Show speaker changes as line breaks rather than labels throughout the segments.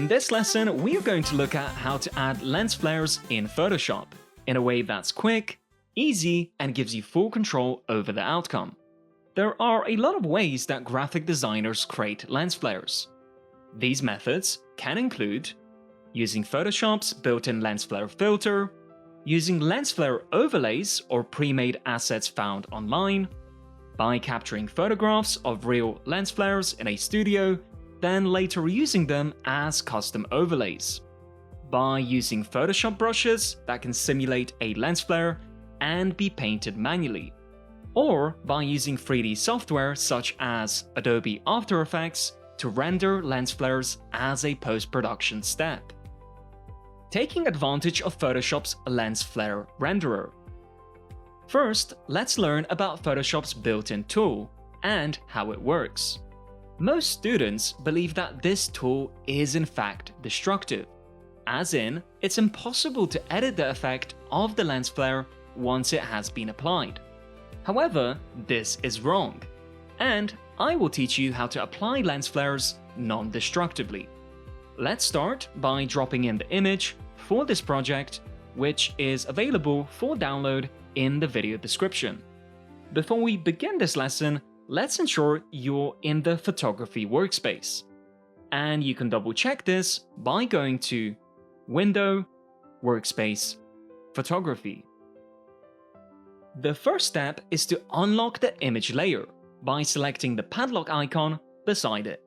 In this lesson, we are going to look at how to add lens flares in Photoshop in a way that's quick, easy, and gives you full control over the outcome. There are a lot of ways that graphic designers create lens flares. These methods can include using Photoshop's built-in lens flare filter, using lens flare overlays or pre-made assets found online, by capturing photographs of real lens flares in a studio, then later using them as custom overlays, by using Photoshop brushes that can simulate a lens flare and be painted manually, or by using 3D software such as Adobe After Effects to render lens flares as a post-production step. Taking advantage of Photoshop's lens flare renderer. First, let's learn about Photoshop's built-in tool and how it works. Most students believe that this tool is in fact destructive, as in, it's impossible to edit the effect of the lens flare once it has been applied. However, this is wrong, and I will teach you how to apply lens flares non-destructively. Let's start by dropping in the image for this project, which is available for download in the video description. Before we begin this lesson, let's ensure you're in the photography workspace. And you can double check this by going to Window, Workspace, Photography. The first step is to unlock the image layer by selecting the padlock icon beside it.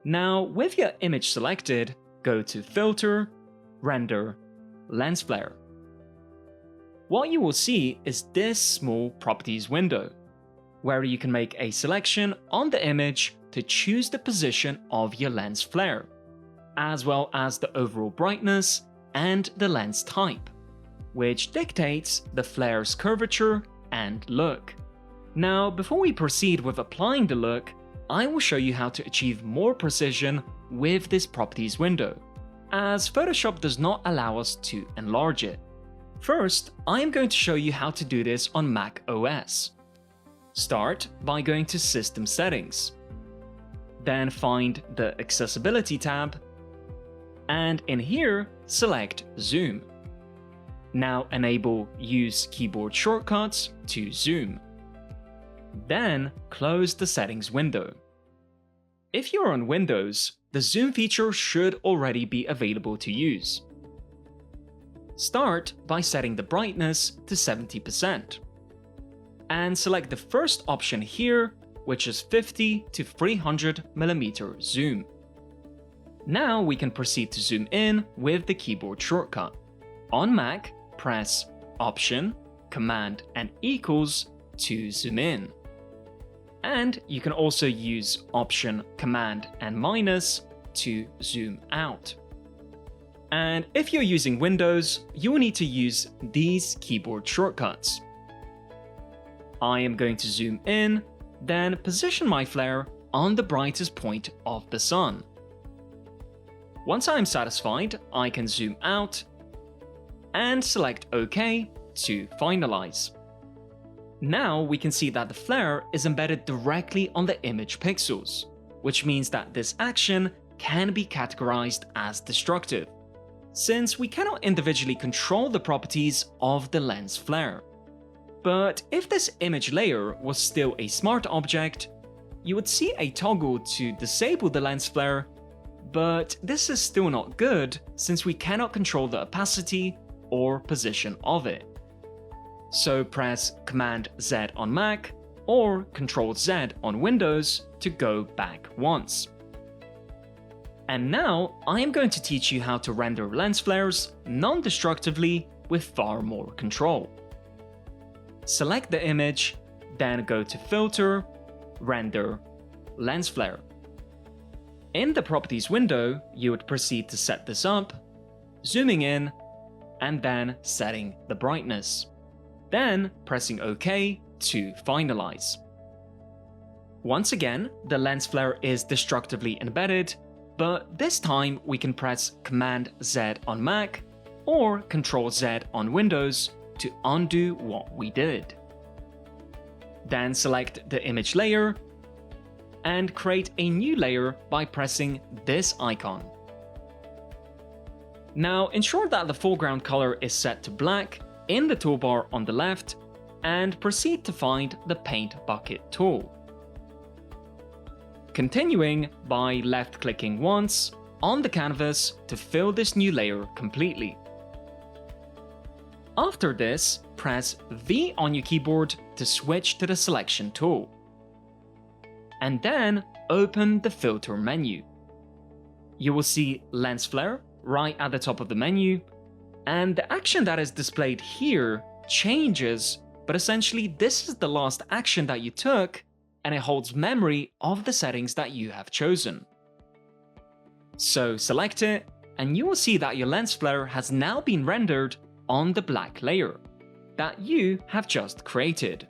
Now, with your image selected, go to Filter, Render, Lens Flare. What you will see is this small properties window, where you can make a selection on the image to choose the position of your lens flare, as well as the overall brightness and the lens type, which dictates the flare's curvature and look. Now, before we proceed with applying the look, I will show you how to achieve more precision with this properties window, as Photoshop does not allow us to enlarge it. First, I am going to show you how to do this on Mac OS. Start by going to System Settings. Then find the Accessibility tab, and in here, select Zoom. Now enable Use Keyboard Shortcuts to zoom. Then close the settings window. If you're on Windows, the zoom feature should already be available to use. Start by setting the brightness to 70%. And select the first option here, which is 50 to 300mm zoom. Now we can proceed to zoom in with the keyboard shortcut. On Mac, press Option, Command, and equals to zoom in. And you can also use Option, Command, and minus to zoom out. And if you're using Windows, you will need to use these keyboard shortcuts. I am going to zoom in, then position my flare on the brightest point of the sun. Once I am satisfied, I can zoom out and select OK to finalize. Now we can see that the flare is embedded directly on the image pixels, which means that this action can be categorized as destructive, since we cannot individually control the properties of the lens flare. But if this image layer was still a smart object, you would see a toggle to disable the lens flare, but this is still not good since we cannot control the opacity or position of it. So press Command Z on Mac or Ctrl Z on Windows to go back once. And now I am going to teach you how to render lens flares non-destructively with far more control. Select the image, then go to Filter, Render, Lens Flare. In the Properties window, you would proceed to set this up, zooming in, and then setting the brightness. Then pressing OK to finalize. Once again, the lens flare is destructively embedded, but this time we can press Command Z on Mac or Ctrl Z on Windows to undo what we did. Then select the image layer and create a new layer by pressing this icon. Now ensure that the foreground color is set to black in the toolbar on the left, and proceed to find the Paint Bucket tool. Continuing by left-clicking once on the canvas to fill this new layer completely. After this, press V on your keyboard to switch to the Selection tool. And then open the Filter menu. You will see Lens Flare right at the top of the menu, and the action that is displayed here changes, but essentially this is the last action that you took, and it holds memory of the settings that you have chosen. So select it, and you will see that your lens flare has now been rendered on the black layer that you have just created.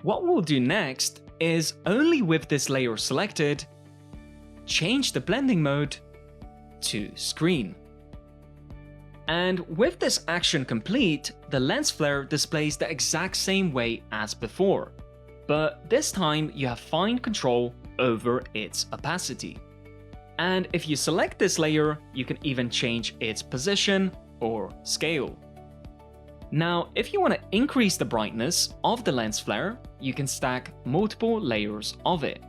What we'll do next is, only with this layer selected, change the blending mode to screen. And with this action complete, the lens flare displays the exact same way as before, but this time you have fine control over its opacity. And if you select this layer, you can even change its position or scale. Now, if you want to increase the brightness of the lens flare, you can stack multiple layers of it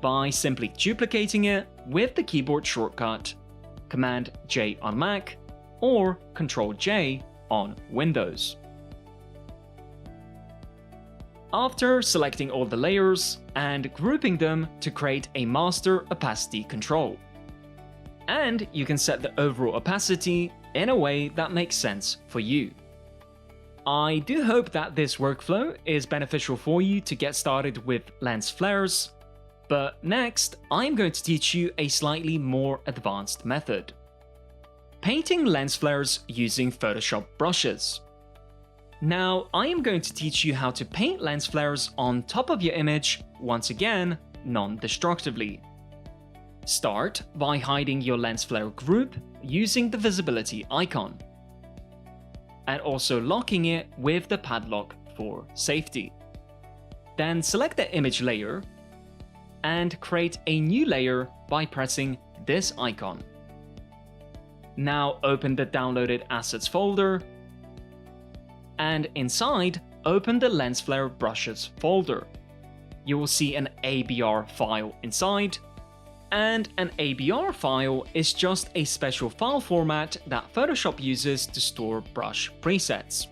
by simply duplicating it with the keyboard shortcut Command J on Mac or Ctrl J on Windows. After selecting all the layers and grouping them to create a master opacity control. And you can set the overall opacity in a way that makes sense for you. I do hope that this workflow is beneficial for you to get started with lens flares, but next I'm going to teach you a slightly more advanced method. Painting lens flares using Photoshop brushes. Now I am going to teach you how to paint lens flares on top of your image, once again, non-destructively. Start by hiding your lens flare group using the visibility icon, and also locking it with the padlock for safety. Then select the image layer and create a new layer by pressing this icon. Now open the downloaded assets folder, and inside open the lens flare brushes folder. You will see an ABR file inside, and an ABR file is just a special file format that Photoshop uses to store brush presets.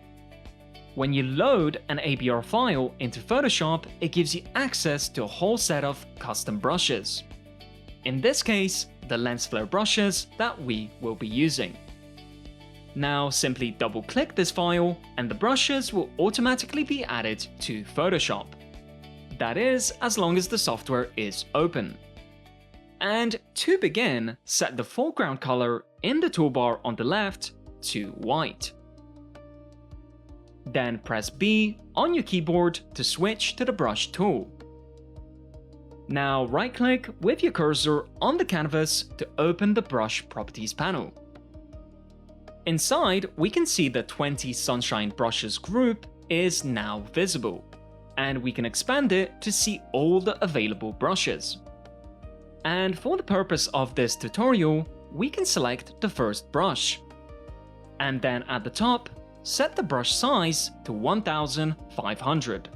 When you load an ABR file into Photoshop, it gives you access to a whole set of custom brushes. In this case, the lens flare brushes that we will be using. Now simply double-click this file and the brushes will automatically be added to Photoshop. That is, as long as the software is open. And to begin, set the foreground color in the toolbar on the left to white. Then press B on your keyboard to switch to the brush tool. Now right-click with your cursor on the canvas to open the brush properties panel. Inside, we can see the 20 Sunshine brushes group is now visible, and we can expand it to see all the available brushes. And for the purpose of this tutorial, we can select the first brush. And then at the top, set the brush size to 1500.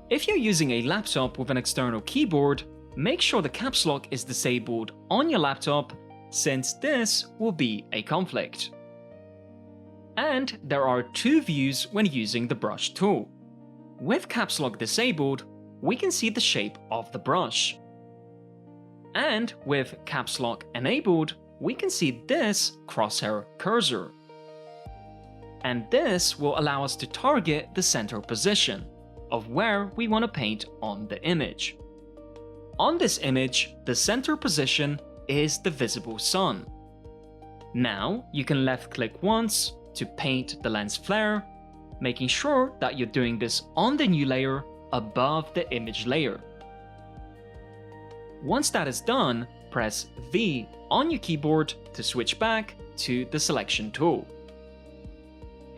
If you're using a laptop with an external keyboard, make sure the caps lock is disabled on your laptop, since this will be a conflict. And there are two views when using the brush tool. With caps lock disabled, we can see the shape of the brush. And with caps lock enabled, we can see this crosshair cursor. And this will allow us to target the center position of where we want to paint on the image. On this image, the center position is the visible sun. Now you can left-click once to paint the lens flare, making sure that you're doing this on the new layer above the image layer. Once that is done, press V on your keyboard to switch back to the selection tool.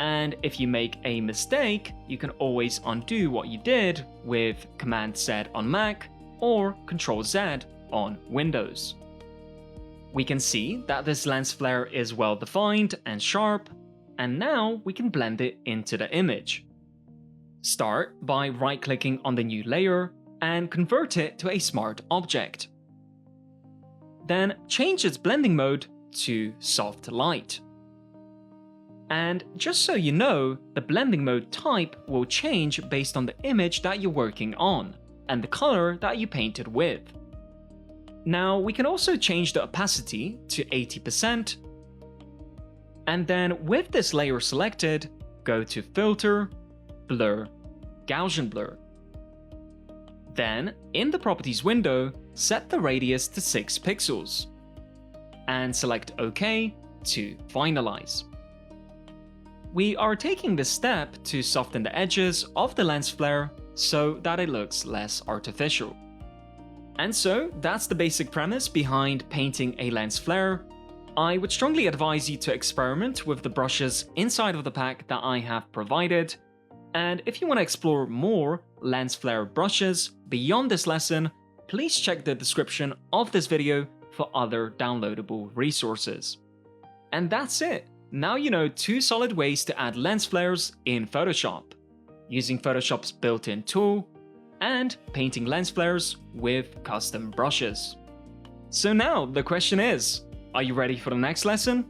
And if you make a mistake, you can always undo what you did with Command Z on Mac or Ctrl Z on Windows. We can see that this lens flare is well defined and sharp, and now we can blend it into the image. Start by right-clicking on the new layer and convert it to a smart object. Then change its blending mode to soft light. And just so you know, the blending mode type will change based on the image that you're working on and the color that you painted with. Now we can also change the opacity to 80%, and then with this layer selected, go to Filter, Blur, Gaussian Blur. Then, in the Properties window, set the radius to 6 pixels, and select OK to finalize. We are taking this step to soften the edges of the lens flare so that it looks less artificial. And so, that's the basic premise behind painting a lens flare. I would strongly advise you to experiment with the brushes inside of the pack that I have provided. And if you want to explore more lens flare brushes beyond this lesson, please check the description of this video for other downloadable resources. And that's it! Now you know 2 solid ways to add lens flares in Photoshop, using Photoshop's built-in tool, and painting lens flares with custom brushes. So now the question is, are you ready for the next lesson?